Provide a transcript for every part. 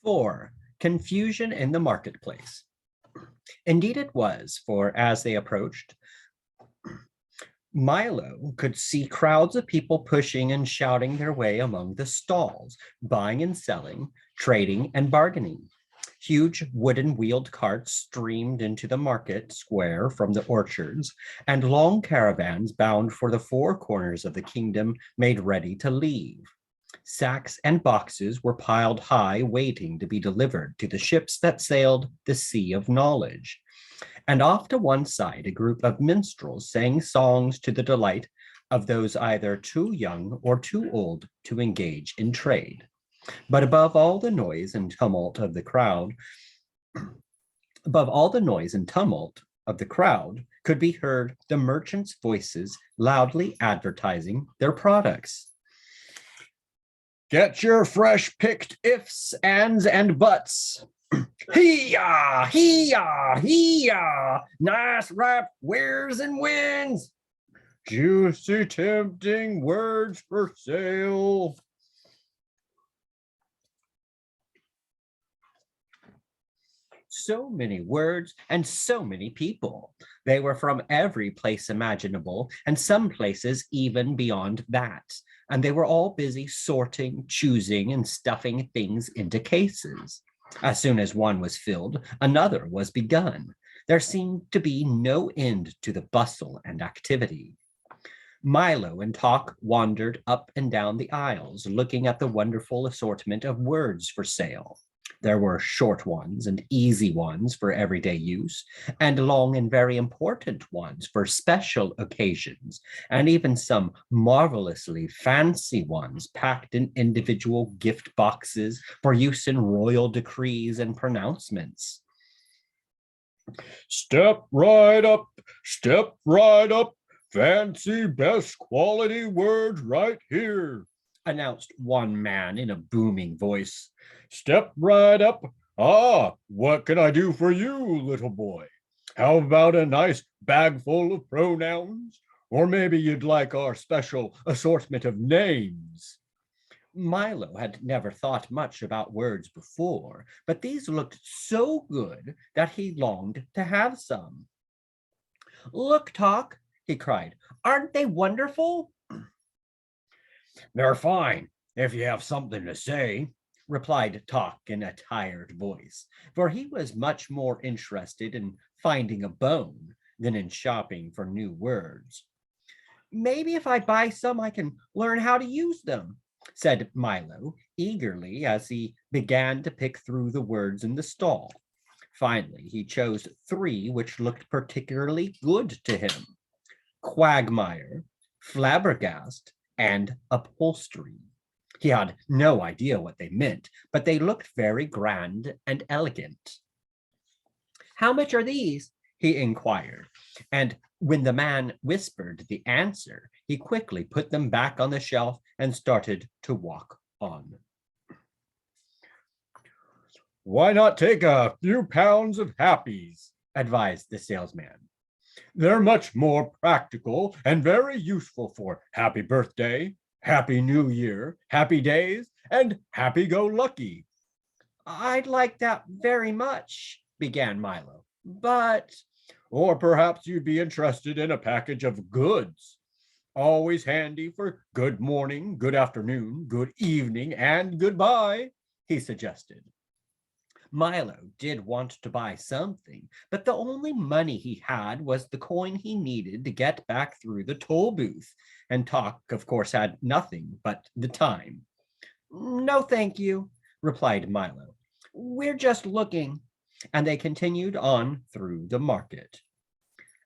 4. Confusion in the marketplace. Indeed it was, for as they approached, Milo could see crowds of people pushing and shouting their way among the stalls, buying and selling, trading and bargaining. Huge wooden wheeled carts streamed into the market square from the orchards, and long caravans bound for the four corners of the kingdom made ready to leave. Sacks and boxes were piled high, waiting to be delivered to the ships that sailed the sea of knowledge. And off to one side, a group of minstrels sang songs to the delight of those either too young or too old to engage in trade. But above all the noise and tumult of the crowd, could be heard the merchants' voices loudly advertising their products. Get your fresh picked ifs, ands, and buts. Hee-yah, hee-yah, hee-yah. Nice ripe wares and wins. Juicy, tempting words for sale. So many words and so many people. They were from every place imaginable, and some places even beyond that. And they were all busy sorting, choosing, and stuffing things into cases. As soon as one was filled, another was begun. There seemed to be no end to the bustle and activity. Milo and Talk wandered up and down the aisles, looking at the wonderful assortment of words for sale. There were short ones and easy ones for everyday use, and long and very important ones for special occasions, and even some marvelously fancy ones packed in individual gift boxes for use in royal decrees and pronouncements. Step right up, fancy best quality words right here, announced one man in a booming voice. Step right up. Ah, what can I do for you, little boy? How about a nice bag full of pronouns? Or maybe you'd like our special assortment of names. Milo had never thought much about words before, but these looked so good that he longed to have some. Look, Talk, he cried. Aren't they wonderful? They're fine, if you have something to say, replied Talk in a tired voice, for he was much more interested in finding a bone than in shopping for new words. Maybe if I buy some, I can learn how to use them, said Milo eagerly as he began to pick through the words in the stall. Finally, he chose 3 which looked particularly good to him: quagmire, flabbergast, and upholstery. He had no idea what they meant, but they looked very grand and elegant. How much are these? He inquired, and when the man whispered the answer, he quickly put them back on the shelf and started to walk on. Why not take a few pounds of happies, advised the salesman. They're much more practical and very useful for happy birthday, happy new year, happy days, and happy-go-lucky. I'd like that very much, began Milo, but... Or perhaps you'd be interested in a package of goods. Always handy for good morning, good afternoon, good evening, and goodbye, he suggested. Milo did want to buy something, but the only money he had was the coin he needed to get back through the toll booth, and Talk, of course, had nothing but the time. No, thank you, replied Milo. We're just looking, and they continued on through the market.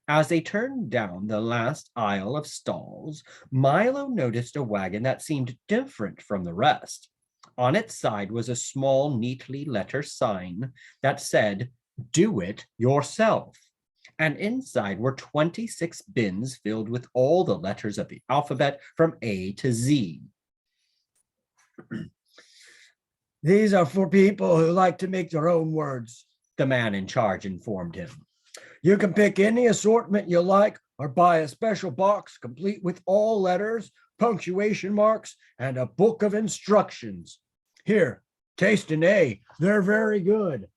As they turned down the last aisle of stalls, Milo noticed a wagon that seemed different from the rest. On its side was a small, neatly lettered sign that said, "Do it yourself." And inside were 26 bins filled with all the letters of the alphabet from A to Z. These are for people who like to make their own words, the man in charge informed him. You can pick any assortment you like or buy a special box complete with all letters, punctuation marks, and a book of instructions. Here, Taste an A. They're very good.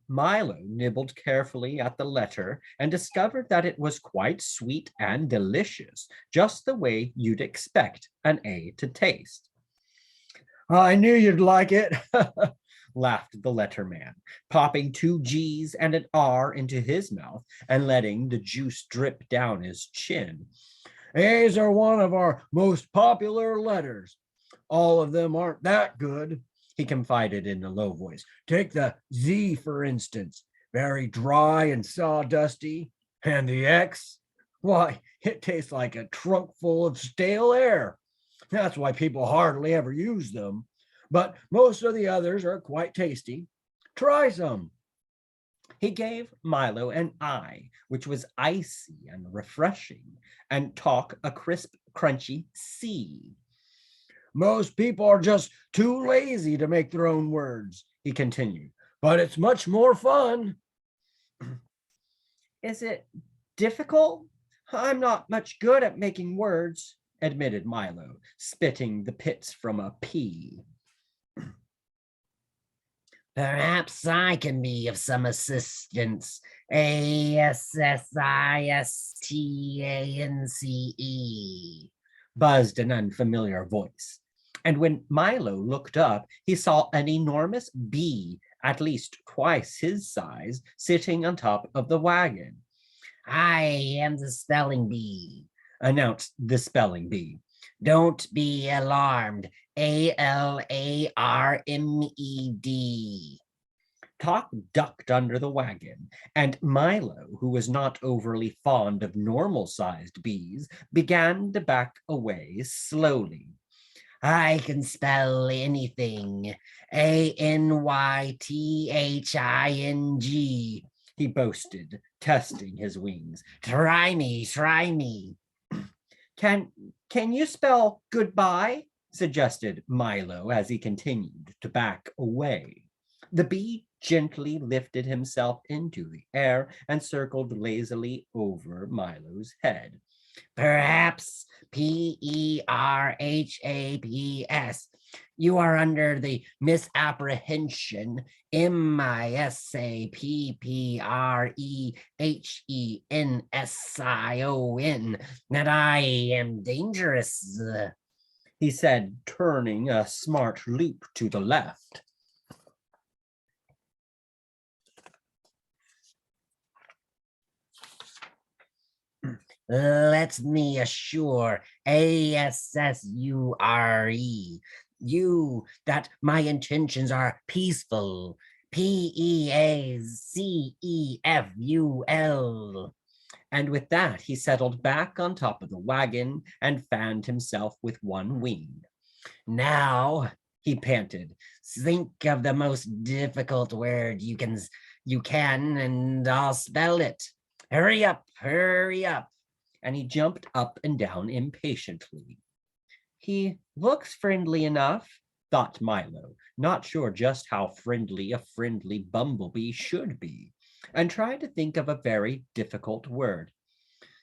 Milo nibbled carefully at the letter and discovered that it was quite sweet and delicious, just the way you'd expect an A to taste. I knew you'd like it, laughed the letterman, popping 2 G's and an R into his mouth and letting the juice drip down his chin. A's are one of our most popular letters. All of them aren't that good, he confided in a low voice. Take the Z, for instance, very dry and sawdusty. And the X, why, it tastes like a trunk full of stale air. That's why people hardly ever use them. But most of the others are quite tasty. Try some. He gave Milo an I, which was icy and refreshing, and Talk a crisp, crunchy C. Most people are just too lazy to make their own words, he continued, but it's much more fun. Is it difficult? I'm not much good at making words, admitted Milo, spitting the pits from a P. Perhaps I can be of some assistance. ASSISTANCE, buzzed an unfamiliar voice. And when Milo looked up, he saw an enormous bee, at least twice his size, sitting on top of the wagon. I am the spelling bee, announced the spelling bee. Don't be alarmed. ALARMED. Talk ducked under the wagon, and Milo, who was not overly fond of normal-sized bees, began to back away slowly. I can spell anything. ANYTHING, he boasted, testing his wings. Try me, try me. Can you spell goodbye? Suggested Milo as he continued to back away. The bee gently lifted himself into the air and circled lazily over Milo's head. Perhaps PERHAPS. You are under the misapprehension MISAPPREHENSION that I am dangerous, he said, turning a smart loop to the left. Let me assure ASSURE you that my intentions are peaceful. PEACEFUL. And with that, he settled back on top of the wagon and fanned himself with one wing. Now, he panted, think of the most difficult word you can, and I'll spell it. Hurry up, hurry up. And he jumped up and down impatiently. He looks friendly enough, thought Milo, not sure just how friendly a friendly bumblebee should be, and tried to think of a very difficult word.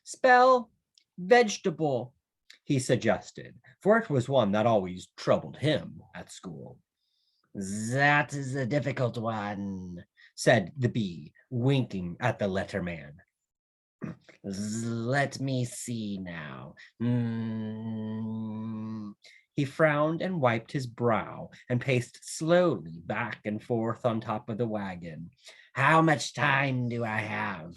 Spell vegetable, he suggested, for it was one that always troubled him at school. That is a difficult one, said the bee, winking at the letterman. Let me see now. He frowned and wiped his brow and paced slowly back and forth on top of the wagon. How much time do I have?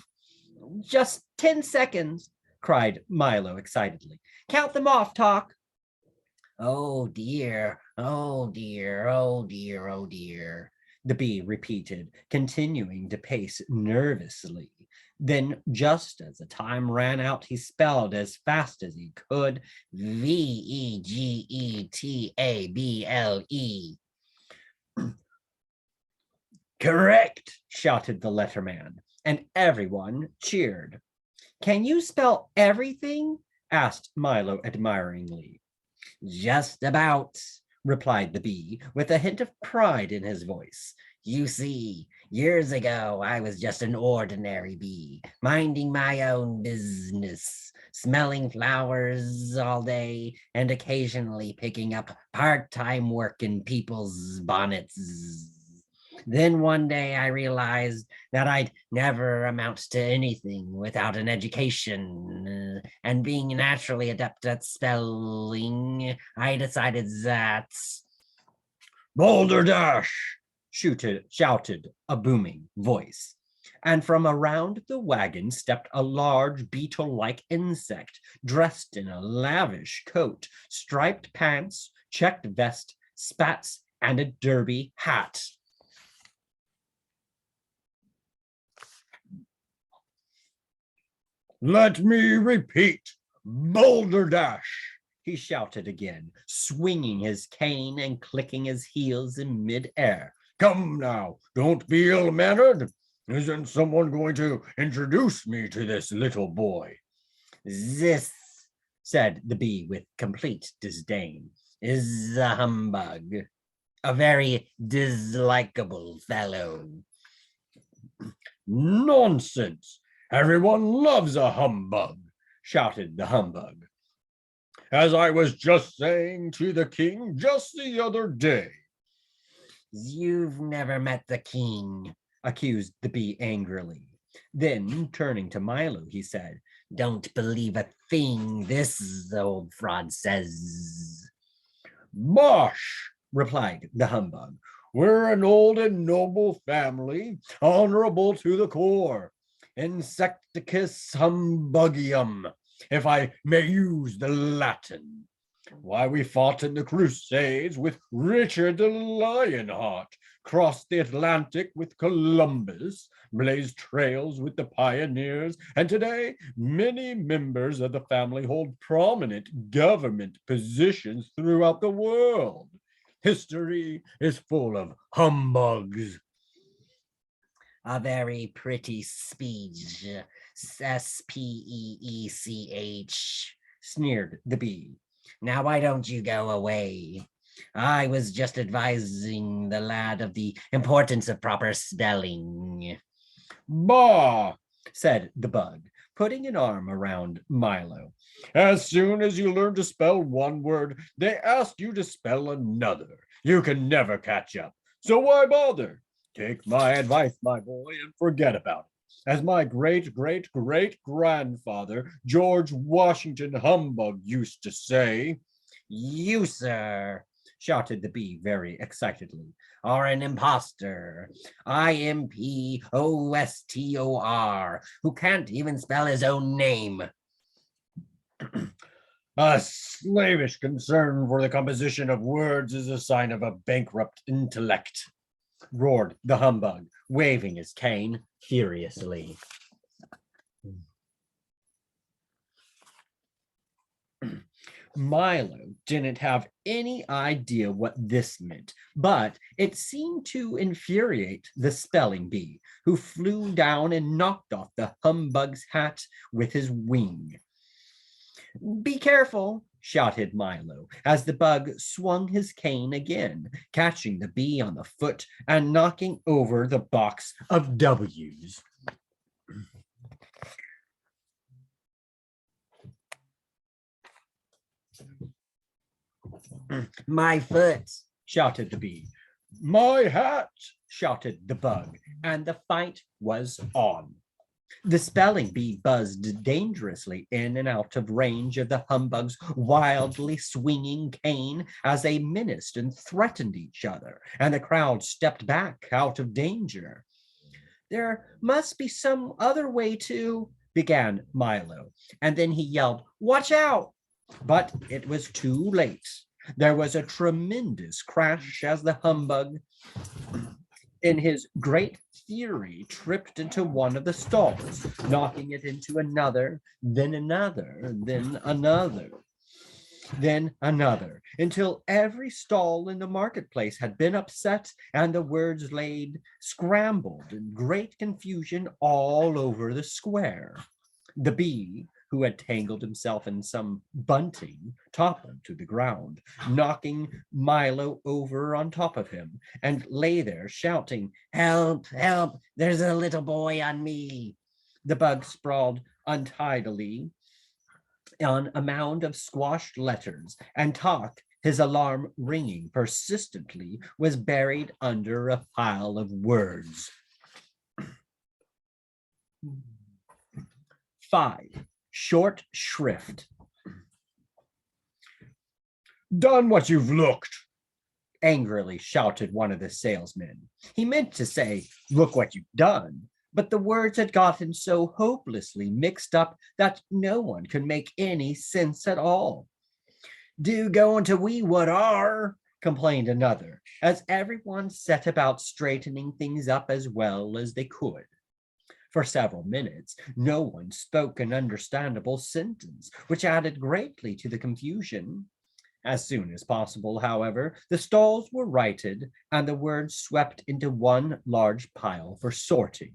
Just 10 seconds, cried Milo excitedly. Count them off, Talk. Oh dear, oh dear, oh dear, oh dear, the bee repeated, continuing to pace nervously. Then, just as the time ran out, he spelled as fast as he could, VEGETABLE. Correct, shouted the letterman, and everyone cheered. Can you spell everything? Asked Milo admiringly. Just about, replied the bee, with a hint of pride in his voice. You see, years ago, I was just an ordinary bee, minding my own business. smelling flowers all day and occasionally picking up part-time work in people's bonnets. Then one day I realized that I'd never amount to anything without an education. And being naturally adept at spelling, I decided that Balderdash! Shouted a booming voice. And from around the wagon stepped a large beetle-like insect dressed in a lavish coat, striped pants, checked vest, spats, and a derby hat. Let me repeat, Balderdash! He shouted again, swinging his cane and clicking his heels in mid-air. Come now, don't be ill-mannered. Isn't someone going to introduce me to this little boy? This, said the bee with complete disdain, is a humbug, a very dislikable fellow. Nonsense! Everyone loves a humbug, shouted the humbug. As I was just saying to the king just the other day. You've never met the king, accused the bee angrily. Then, turning to Milo, he said, Don't believe a thing this old fraud says. Bosh, replied the humbug. We're an old and noble family, honorable to the core. Insecticus humbugium, if I may use the Latin. Why, we fought in the Crusades with Richard the Lionheart, crossed the Atlantic with Columbus, blazed trails with the pioneers, and today many members of the family hold prominent government positions throughout the world. History is full of humbugs. A very pretty speech, S-P-E-E-C-H, sneered the bee. Now why don't you go away? I was just advising the lad of the importance of proper spelling. Bah, said the bug, putting an arm around Milo. As soon as you learn to spell one word, they ask you to spell another. You can never catch up. So why bother? Take my advice, my boy, and forget about it. As my great-great-great-grandfather, George Washington Humbug, used to say. You, sir, shouted the bee very excitedly, are an impostor. Impostor, who can't even spell his own name. A slavish concern for the composition of words is a sign of a bankrupt intellect, roared the humbug, waving his cane furiously. Milo didn't have any idea what this meant, but it seemed to infuriate the spelling bee, who flew down and knocked off the humbug's hat with his wing. Be careful, shouted Milo, as the bug swung his cane again, catching the bee on the foot and knocking over the box of W's. My foot, shouted the bee. My hat, shouted the bug, and the fight was on. The spelling bee buzzed dangerously in and out of range of the humbug's wildly swinging cane as they menaced and threatened each other, and the crowd stepped back out of danger. There must be some other way to, began Milo, and then he yelled, Watch out! But it was too late. There was a tremendous crash as the humbug, in his great fury, tripped into one of the stalls, knocking it into another, then another, then another, then another, until every stall in the marketplace had been upset and the words laid scrambled in great confusion all over the square. The bee, who had tangled himself in some bunting, toppled to the ground, knocking Milo over on top of him, and lay there shouting, Help, help, there's a little boy on me. The bug sprawled untidily on a mound of squashed letters, and Talk, his alarm ringing persistently, was buried under a pile of words. 5. Short shrift. Done what you've looked, Angrily shouted one of the salesmen. He meant to say, look what you've done, but the words had gotten so hopelessly mixed up that no one could make any sense at all. Do going to we what are, complained another, as everyone set about straightening things up as well as they could. For several minutes, no one spoke an understandable sentence, which added greatly to the confusion. As soon as possible, however, the stalls were righted and the words swept into one large pile for sorting.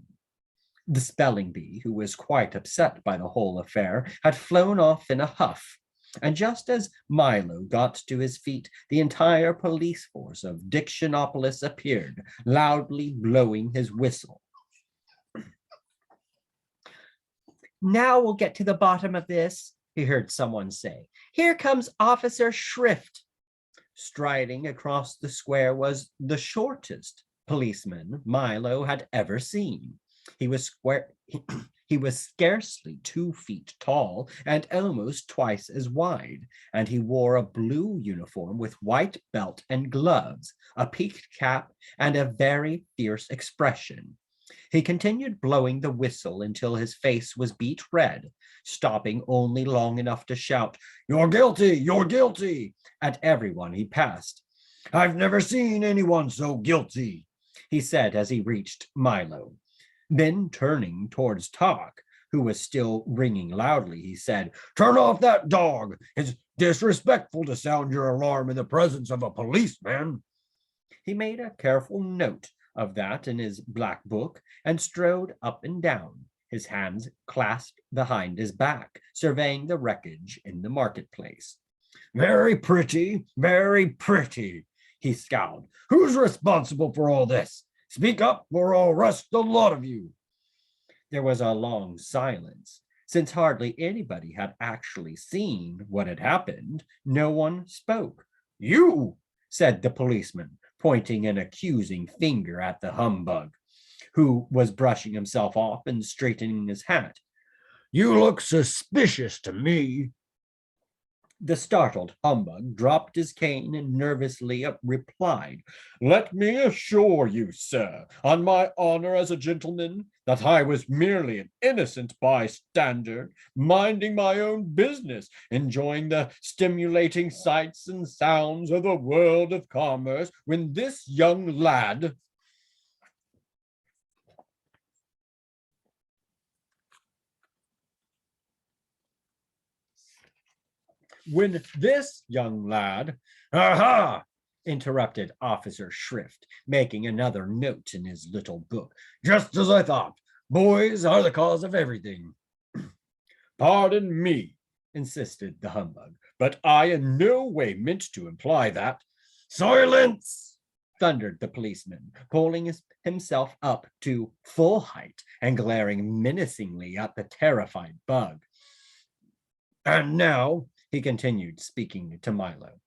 The spelling bee, who was quite upset by the whole affair, had flown off in a huff, and just as Milo got to his feet, the entire police force of Dictionopolis appeared, loudly blowing his whistle. Now we'll get to the bottom of this, he heard someone say. Here comes Officer Shrift. Striding across the square was the shortest policeman Milo had ever seen. He was scarcely 2 feet tall and almost twice as wide, and he wore a blue uniform with white belt and gloves, a peaked cap, and a very fierce expression. He continued blowing the whistle until his face was beet red, stopping only long enough to shout, "You're guilty! You're guilty!" at everyone he passed. "I've never seen anyone so guilty," he said as he reached Milo. Then, turning towards Talk, who was still ringing loudly, he said, "Turn off that dog. It's disrespectful to sound your alarm in the presence of a policeman." He made a careful note of that in his black book and strode up and down, his hands clasped behind his back, surveying the wreckage in the marketplace. Very pretty," he scowled. "Who's responsible for all this? Speak up or I'll arrest the lot of you." There was a long silence. Since hardly anybody had actually seen what had happened, no one spoke. "You," said the policeman, pointing an accusing finger at the humbug, who was brushing himself off and straightening his hat. "You look suspicious to me." The startled humbug dropped his cane and nervously replied, "Let me assure you, sir, on my honor as a gentleman, that I was merely an innocent bystander, minding my own business, enjoying the stimulating sights and sounds of the world of commerce, when this young lad..." When this young lad, "Aha!" interrupted Officer Shrift, making another note in his little book. "Just as I thought. Boys are the cause of everything." "Pardon me," insisted the humbug, "but I in no way meant to imply that." "Silence!" thundered the policeman, pulling himself up to full height and glaring menacingly at the terrified bug. "And now," he continued, speaking to Milo,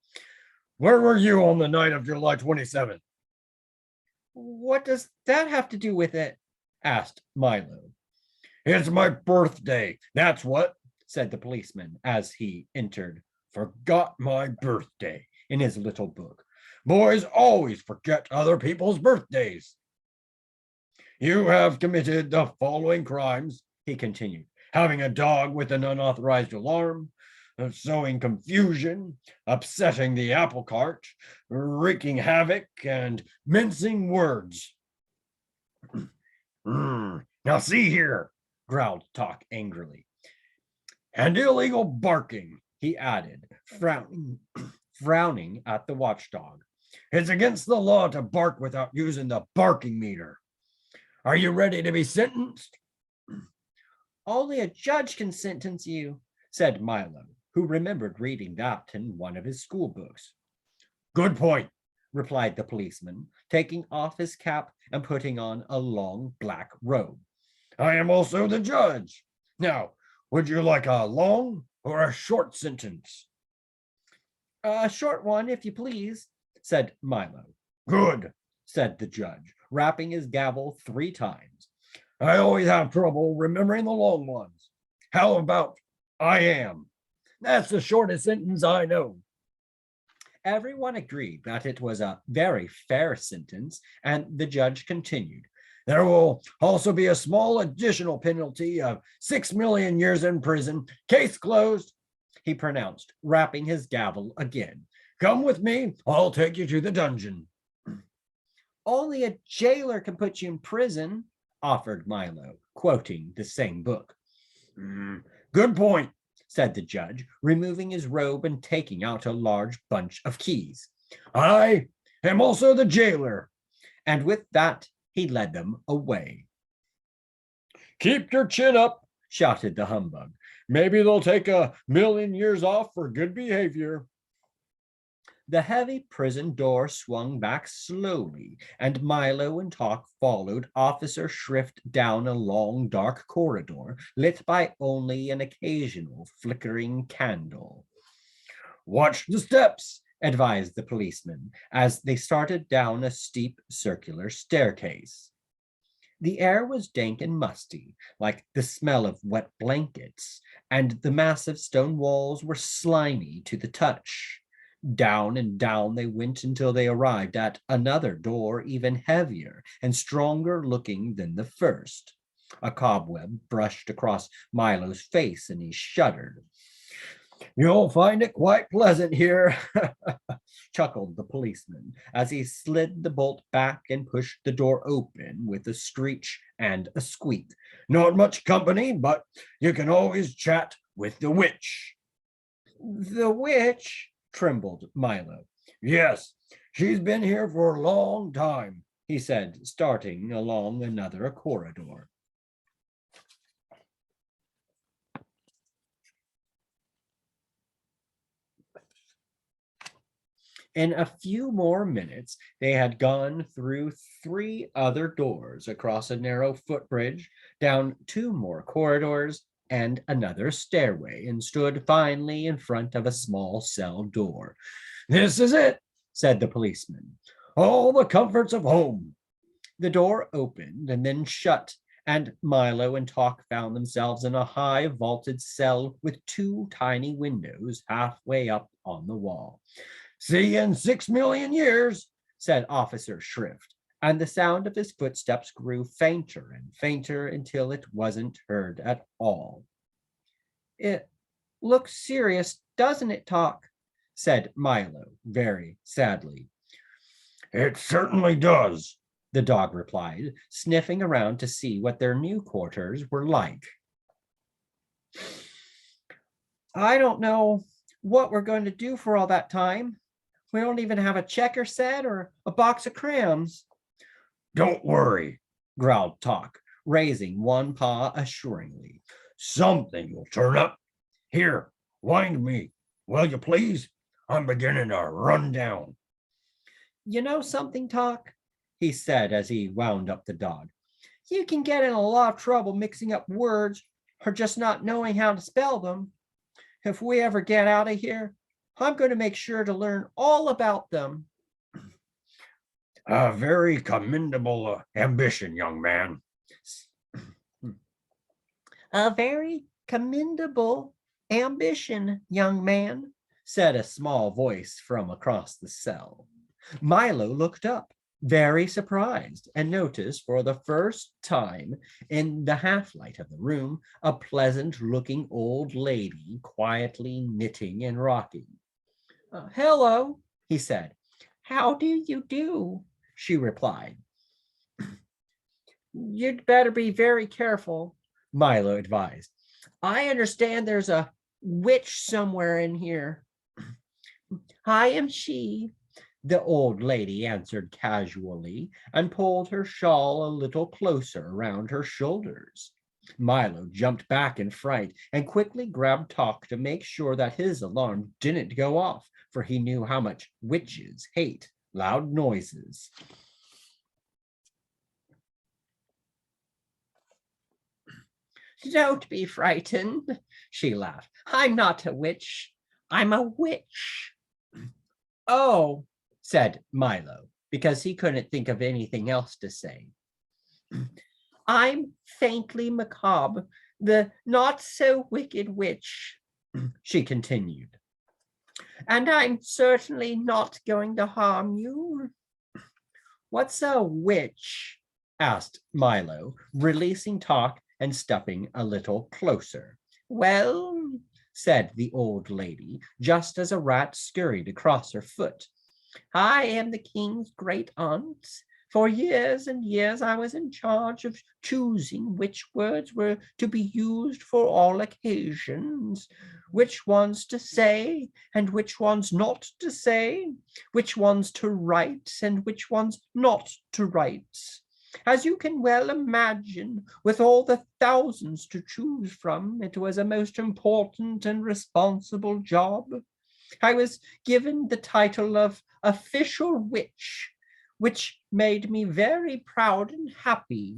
"where were you on the night of July 27th?" "What does that have to do with it?" asked Milo. "It's my birthday, that's what," said the policeman as he entered. "Forgot my birthday," in his little book. "Boys always forget other people's birthdays." "You have committed the following crimes," he continued: "having a dog with an unauthorized alarm, sowing confusion, upsetting the apple cart, wreaking havoc, and mincing words." "Now see here," growled Talk angrily. "And illegal barking," he added, frowning at the watchdog. "It's against the law to bark without using the barking meter. Are you ready to be sentenced?" "Only a judge can sentence you," said Milo, who remembered reading that in one of his school books. "Good point," replied the policeman, taking off his cap and putting on a long black robe. "I am also the judge. Now, would you like a long or a short sentence? A short one, if you please, said Milo. Good, said the judge, rapping his gavel 3 times. I always have trouble remembering the long ones. How about I am? That's the shortest sentence I know. Everyone agreed that it was a very fair sentence, and the judge continued. There will also be a small additional penalty of 6 million years in prison. Case closed, he pronounced, rapping his gavel again. Come with me, I'll take you to the dungeon. Only a jailer can put you in prison, offered Milo, quoting the same book. Good point, said the judge, removing his robe and taking out a large bunch of keys. I am also the jailer. And with that, he led them away. Keep your chin up, shouted the humbug. Maybe they'll take 1,000,000 years off for good behavior. The heavy prison door swung back slowly, and Milo and Talk followed Officer Shrift down a long, dark corridor, lit by only an occasional flickering candle. Watch the steps, advised the policeman, as they started down a steep circular staircase. The air was dank and musty, like the smell of wet blankets, and the massive stone walls were slimy to the touch. Down and down they went until they arrived at another door even heavier and stronger looking than the first. A cobweb brushed across Milo's face and he shuddered. You'll find it quite pleasant here, chuckled the policeman as he slid the bolt back and pushed the door open with a screech and a squeak. Not much company, but you can always chat with the witch. The witch? Trembled Milo. Yes, she's been here for a long time, he said, starting along another corridor. In a few more minutes, they had gone through 3 other doors, across a narrow footbridge, down 2 more corridors, and another stairway, and stood finally in front of a small cell door. This is it, said the policeman. All the comforts of home. The door opened and then shut, and Milo and Talk found themselves in a high vaulted cell with 2 tiny windows halfway up on the wall. See you in 6 million years, said Officer Shrift, and the sound of his footsteps grew fainter and fainter until it wasn't heard at all. It looks serious, doesn't it, Talk? Said Milo, very sadly. It certainly does, the dog replied, sniffing around to see what their new quarters were like. I don't know what we're going to do for all that time. We don't even have a checker set or a box of crayons. Don't worry, growled Talk, raising one paw assuringly. Something will turn up. Here, wind me, will you please? I'm beginning to run down. You know something, Talk? He said as he wound up the dog. You can get in a lot of trouble mixing up words or just not knowing how to spell them. If we ever get out of here, I'm going to make sure to learn all about them. A very commendable ambition, young man. A very commendable ambition, young man, said a small voice from across the cell. Milo looked up, very surprised, and noticed for the first time in the half-light of the room a pleasant-looking old lady quietly knitting and rocking. Hello, he said. How do you do? She replied. You'd better be very careful, Milo advised. I understand there's a witch somewhere in here. I am she, the old lady answered casually and pulled her shawl a little closer around her shoulders. Milo jumped back in fright and quickly grabbed Talk to make sure that his alarm didn't go off, for he knew how much witches hate loud noises. Don't be frightened, she laughed. I'm not a witch. I'm a witch. Oh, said Milo, because he couldn't think of anything else to say. I'm faintly macabre, the not so wicked witch, she continued. And I'm certainly not going to harm you. What's a witch? Asked Milo, releasing talk and stepping a little closer. Well, said the old lady, just as a rat scurried across her foot. I am the king's great aunt. For years and years I was in charge of choosing which words were to be used for all occasions, which ones to say and which ones not to say, which ones to write and which ones not to write. As you can well imagine, with all the thousands to choose from, it was a most important and responsible job. I was given the title of official witch, which made me very proud and happy.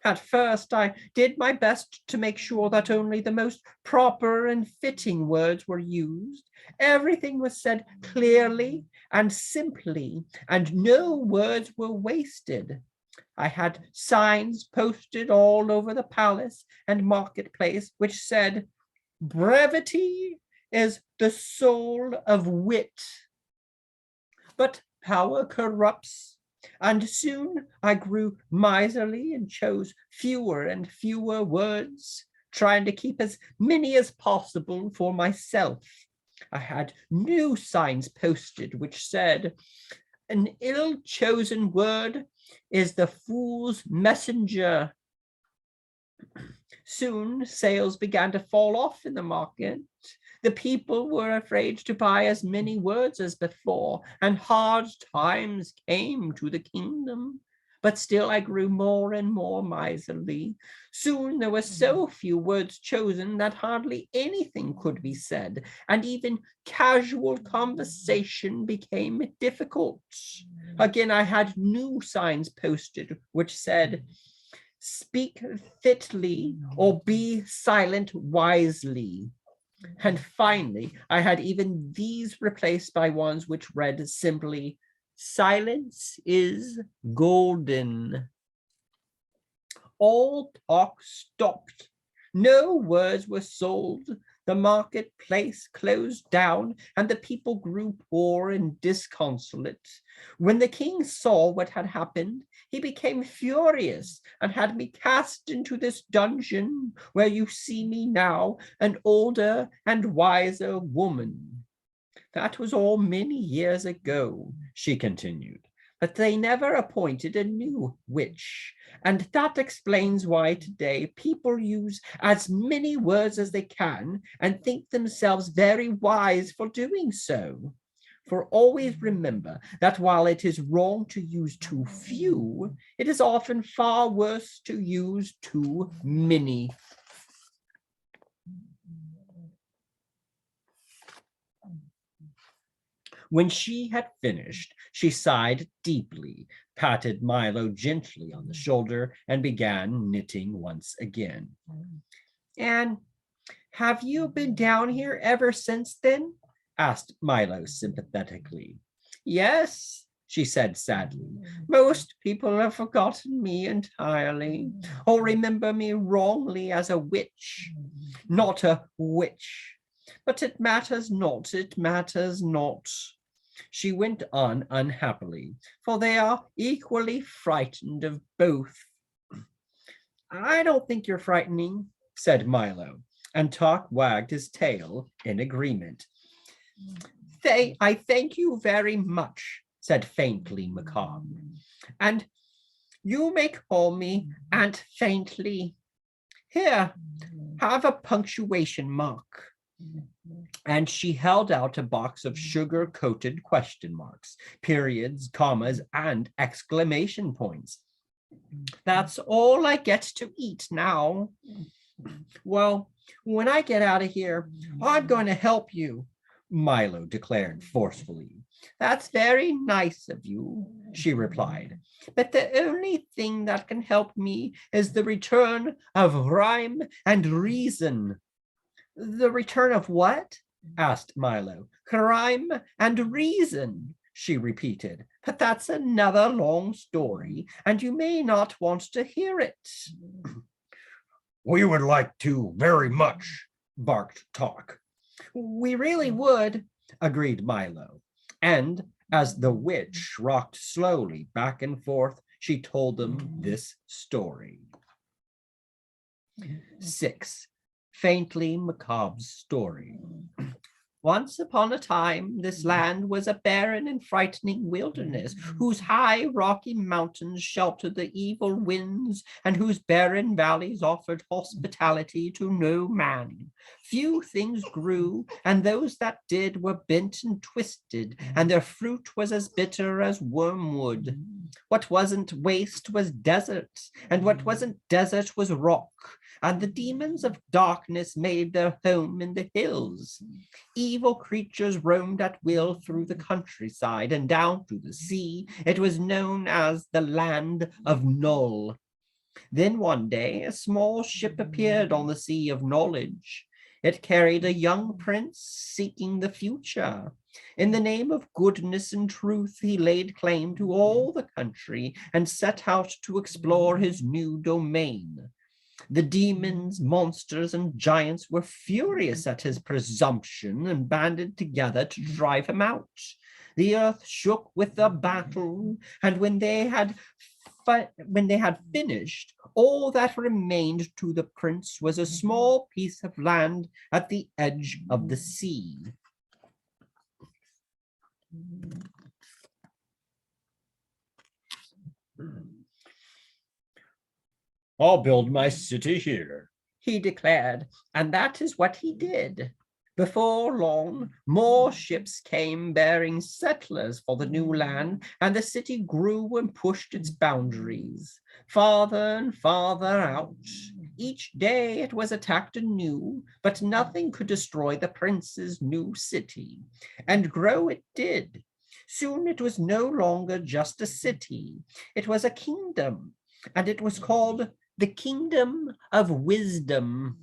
At first, I did my best to make sure that only the most proper and fitting words were used. Everything was said clearly and simply, and no words were wasted. I had signs posted all over the palace and marketplace which said, "Brevity is the soul of wit." But power corrupts, and soon I grew miserly and chose fewer and fewer words, trying to keep as many as possible for myself. I had new signs posted which said, "An ill-chosen word is the fool's messenger." Soon sales began to fall off in the market. The people were afraid to buy as many words as before, and hard times came to the kingdom. But still I grew more and more miserly. Soon there were so few words chosen that hardly anything could be said, and even casual conversation became difficult. Again, I had new signs posted which said, "Speak fitly or be silent wisely." And finally, I had even these replaced by ones which read simply, "Silence is golden." All talk stopped. No words were sold. The marketplace closed down, and the people grew poor and disconsolate. When the king saw what had happened, he became furious and had me cast into this dungeon where you see me now, an older and wiser woman. That was all many years ago, she continued, but they never appointed a new witch. And that explains why today people use as many words as they can and think themselves very wise for doing so. For always remember that while it is wrong to use too few, it is often far worse to use too many. When she had finished, she sighed deeply, patted Milo gently on the shoulder, and began knitting once again. "And have you been down here ever since then?" asked Milo sympathetically. "Yes," she said sadly. "Most people have forgotten me entirely, or remember me wrongly as a witch, not a witch. But it matters not, it matters not," she went on unhappily, "for they are equally frightened of both." "I don't think you're frightening," said Milo, and Talk wagged his tail in agreement. I thank you very much," said Faintly Macabre. "And you may call me Aunt Faintly. Here, have a punctuation mark." And she held out a box of sugar-coated question marks, periods, commas, and exclamation points. "That's all I get to eat now. Well, when I get out of here, I'm going to help you. Milo declared forcefully. That's very nice of you, she replied. But the only thing that can help me is the return of rhyme and reason. The return of what? Asked Milo. Crime and reason, she repeated. But that's another long story, and you may not want to hear it. We would like to very much, barked Talk. We really would, agreed Milo. And as the witch rocked slowly back and forth, she told them this story. 6. Faintly Macabre's Story. Once upon a time, this land was a barren and frightening wilderness, whose high rocky mountains sheltered the evil winds, and whose barren valleys offered hospitality to no man. Few things grew, and those that did were bent and twisted, and their fruit was as bitter as wormwood. What wasn't waste was desert, and what wasn't desert was rock, and the demons of darkness made their home in the hills. Evil creatures roamed at will through the countryside and down to the sea. It was known as the land of Null. Then one day, a small ship appeared on the sea of knowledge. It carried a young prince seeking the future. In the name of goodness and truth, he laid claim to all the country and set out to explore his new domain. The demons, monsters, and giants were furious at his presumption and banded together to drive him out. The earth shook with the battle, and when they had finished, all that remained to the prince was a small piece of land at the edge of the sea. I'll build my city here, he declared, and that is what he did. Before long, more ships came bearing settlers for the new land, and the city grew and pushed its boundaries farther and farther out. Each day it was attacked anew, but nothing could destroy the prince's new city, and grow it did. Soon it was no longer just a city, it was a kingdom, and it was called the Kingdom of Wisdom.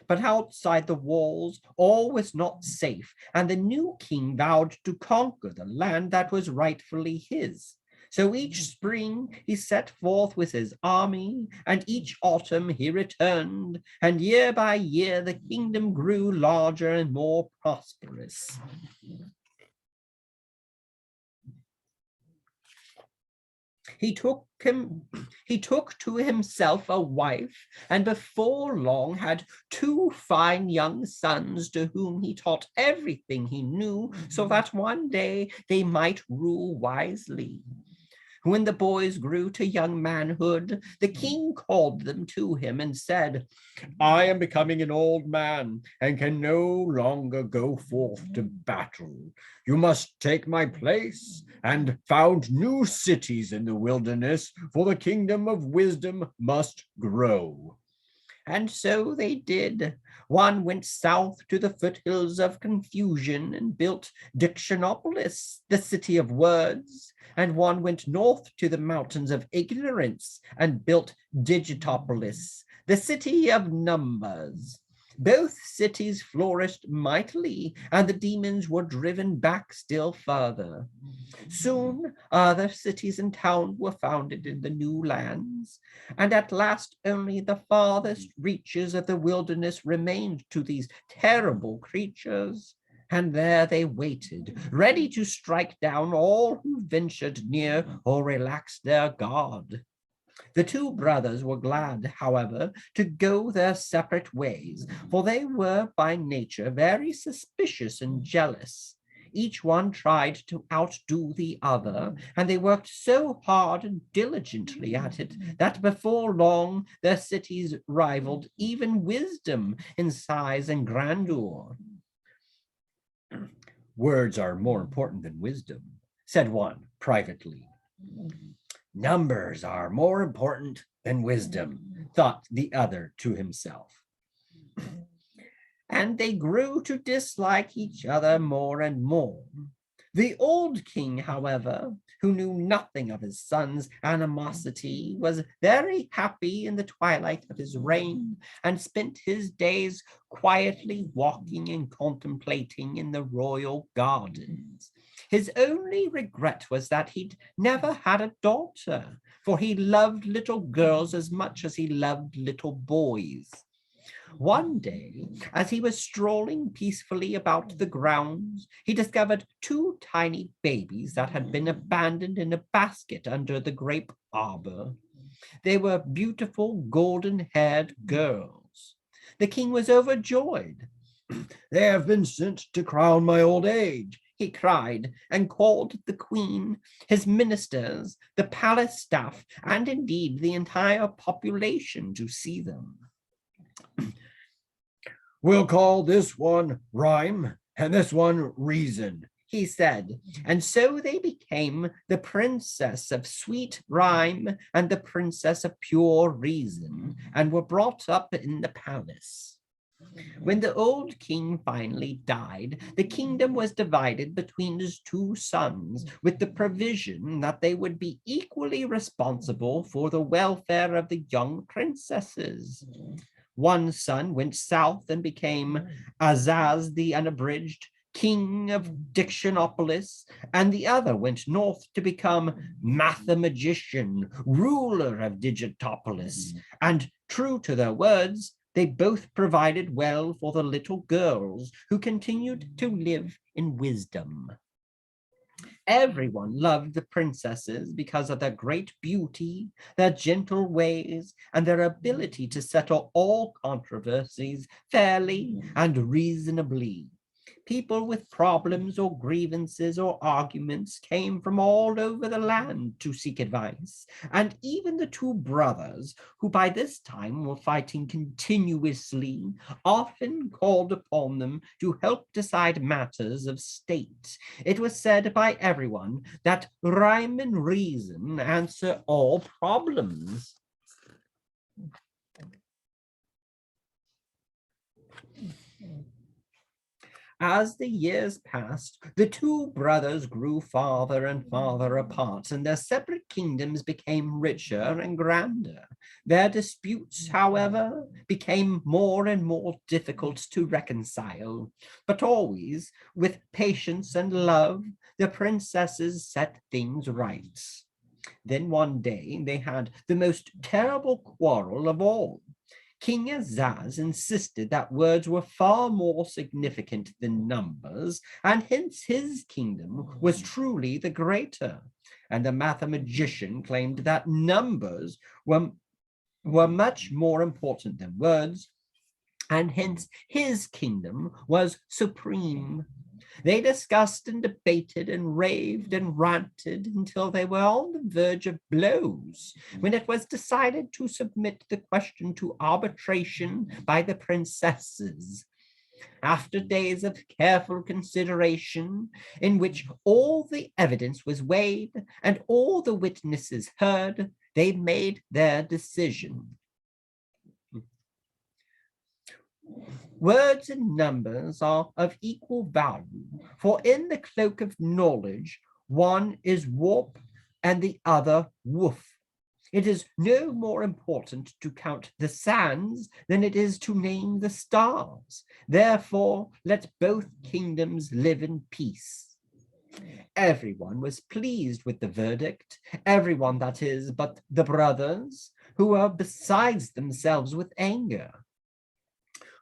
But outside the walls, all was not safe, and the new king vowed to conquer the land that was rightfully his. So each spring he set forth with his army, and each autumn he returned, and year by year the kingdom grew larger and more prosperous. He took to himself a wife, and before long had 2 fine young sons to whom he taught everything he knew, so that one day they might rule wisely. When the boys grew to young manhood, the king called them to him and said, I am becoming an old man and can no longer go forth to battle. You must take my place and found new cities in the wilderness, for the kingdom of wisdom must grow. And so they did. One went south to the foothills of confusion and built Dictionopolis, the city of words, and one went north to the mountains of ignorance and built Digitopolis, the city of numbers. Both cities flourished mightily, and the demons were driven back still further. Soon other cities and towns were founded in the new lands, and at last only the farthest reaches of the wilderness remained to these terrible creatures. And there they waited, ready to strike down all who ventured near or relaxed their guard. The 2 brothers were glad, however, to go their separate ways, for they were by nature very suspicious and jealous. Each one tried to outdo the other, and they worked so hard and diligently at it that before long their cities rivaled even wisdom in size and grandeur. Words are more important than wisdom, said one privately. Numbers are more important than wisdom, thought the other to himself. and they grew to dislike each other more and more. The old king, however, who knew nothing of his son's animosity, was very happy in the twilight of his reign and spent his days quietly walking and contemplating in the royal gardens. His only regret was that he'd never had a daughter, for he loved little girls as much as he loved little boys. One day, as he was strolling peacefully about the grounds, he discovered two tiny babies that had been abandoned in a basket under the grape arbor. They were beautiful golden-haired girls. The king was overjoyed. They have been sent to crown my old age, he cried, and called the queen, his ministers, the palace staff, and indeed the entire population to see them. We'll call this one Rhyme and this one Reason, he said, and so they became the princess of sweet rhyme and the princess of pure reason, and were brought up in the palace. When the old king finally died, the kingdom was divided between his two sons, with the provision that they would be equally responsible for the welfare of the young princesses. One son went south and became Azaz the Unabridged, king of Dictionopolis, and the other went north to become Mathemagician, ruler of Digitopolis. And true to their words, they both provided well for the little girls who continued to live in wisdom. Everyone loved the princesses because of their great beauty, their gentle ways, and their ability to settle all controversies fairly and reasonably. People with problems or grievances or arguments came from all over the land to seek advice, and even the two brothers, who by this time were fighting continuously, often called upon them to help decide matters of state. It was said by everyone that rhyme and reason answer all problems. As the years passed, the two brothers grew farther and farther apart, and their separate kingdoms became richer and grander. Their disputes, however, became more and more difficult to reconcile, but always, with patience and love, the princesses set things right. Then one day they had the most terrible quarrel of all. King Azaz insisted that words were far more significant than numbers, and hence his kingdom was truly the greater. And the mathematician claimed that numbers were much more important than words, and hence his kingdom was supreme. They discussed and debated and raved and ranted until they were on the verge of blows, when it was decided to submit the question to arbitration by the princesses. After days of careful consideration, in which all the evidence was weighed and all the witnesses heard, they made their decision. Words and numbers are of equal value, for in the cloak of knowledge, one is warp and the other woof. It is no more important to count the sands than it is to name the stars. Therefore, let both kingdoms live in peace. Everyone was pleased with the verdict, everyone, that is, but the brothers, who were besides themselves with anger.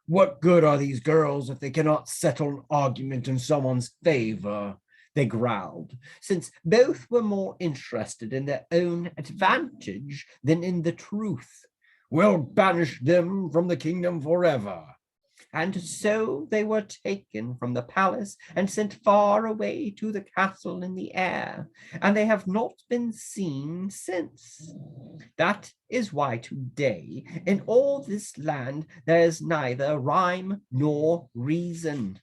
What good are these girls if they cannot settle an argument in someone's favor? They growled, since both were more interested in their own advantage than in the truth. We'll banish them from the kingdom forever. And so they were taken from the palace and sent far away to the castle in the air, and they have not been seen since. That is why today, in all this land, there is neither rhyme nor reason.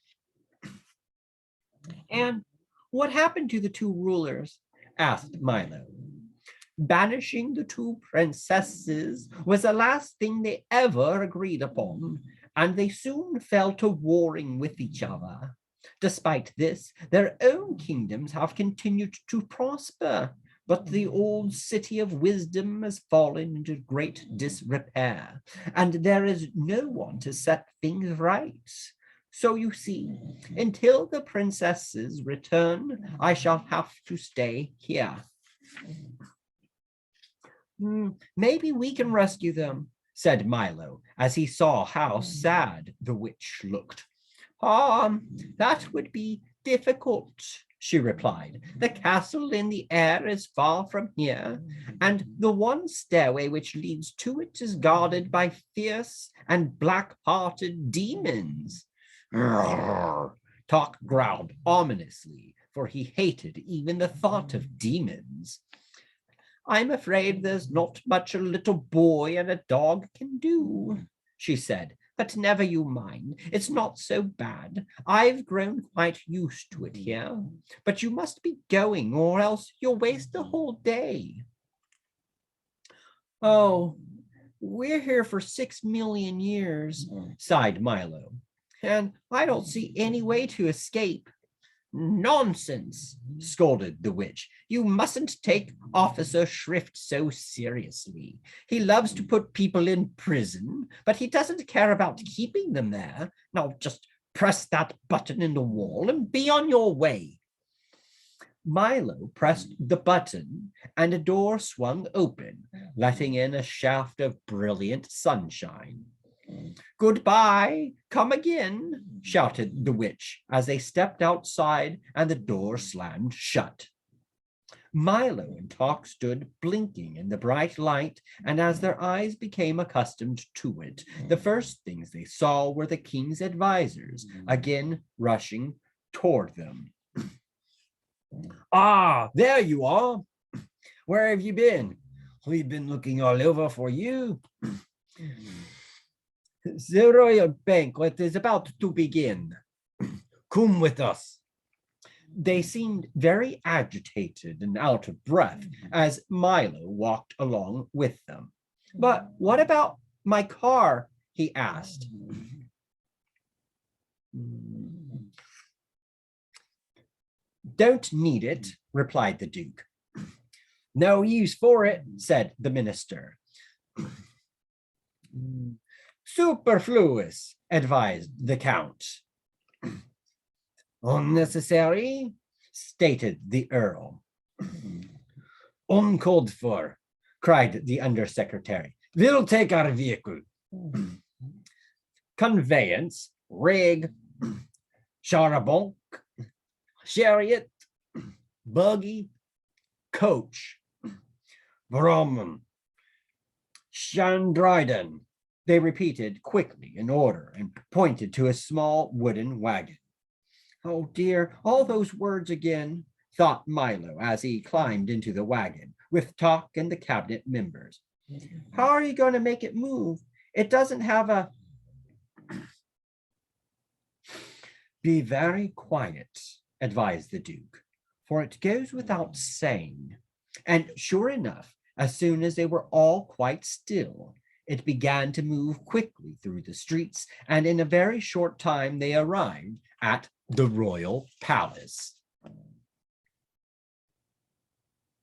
And what happened to the two rulers? Asked Milo. Banishing the two princesses was the last thing they ever agreed upon, and they soon fell to warring with each other. Despite this, their own kingdoms have continued to prosper, but the old city of wisdom has fallen into great disrepair, and there is no one to set things right. So you see, until the princesses return, I shall have to stay here. Maybe we can rescue them, said Milo, as he saw how sad the witch looked. That would be difficult, she replied. The castle in the air is far from here, and the one stairway which leads to it is guarded by fierce and black-hearted demons. Talk growled ominously, for he hated even the thought of demons. I'm afraid there's not much a little boy and a dog can do, she said. But never you mind, it's not so bad. I've grown quite used to it here. But you must be going, or else you'll waste the whole day. Oh, we're here for 6 million years, sighed Milo. And I don't see any way to escape. Nonsense, scolded the witch. You mustn't take Officer Shrift so seriously. He loves to put people in prison, but he doesn't care about keeping them there. Now just press that button in the wall and be on your way. Milo pressed the button and a door swung open, letting in a shaft of brilliant sunshine. Goodbye, come again, shouted the witch as they stepped outside and the door slammed shut. Milo and Talk stood blinking in the bright light, and as their eyes became accustomed to it, the first things they saw were the king's advisors, again rushing toward them. Ah, there you are. Where have you been? We've been looking all over for you. The royal banquet is about to begin. Come with us. They seemed very agitated and out of breath as Milo walked along with them. But what about my car? He asked. Don't need it, replied the Duke. No use for it, said the minister. Superfluous, advised the Count. Unnecessary, stated the Earl. Uncalled for, cried the Undersecretary. We'll take our vehicle. Conveyance, rig, char-a-banc, chariot, buggy, coach, Brahman, Chandridan. They repeated quickly in order and pointed to a small wooden wagon. Oh dear, all those words again, thought Milo as he climbed into the wagon with Talk and the cabinet members. How are you going to make it move? It doesn't have a... Be very quiet, advised the Duke, for it goes without saying. And sure enough, as soon as they were all quite still, it began to move quickly through the streets, and in a very short time they arrived at the royal palace.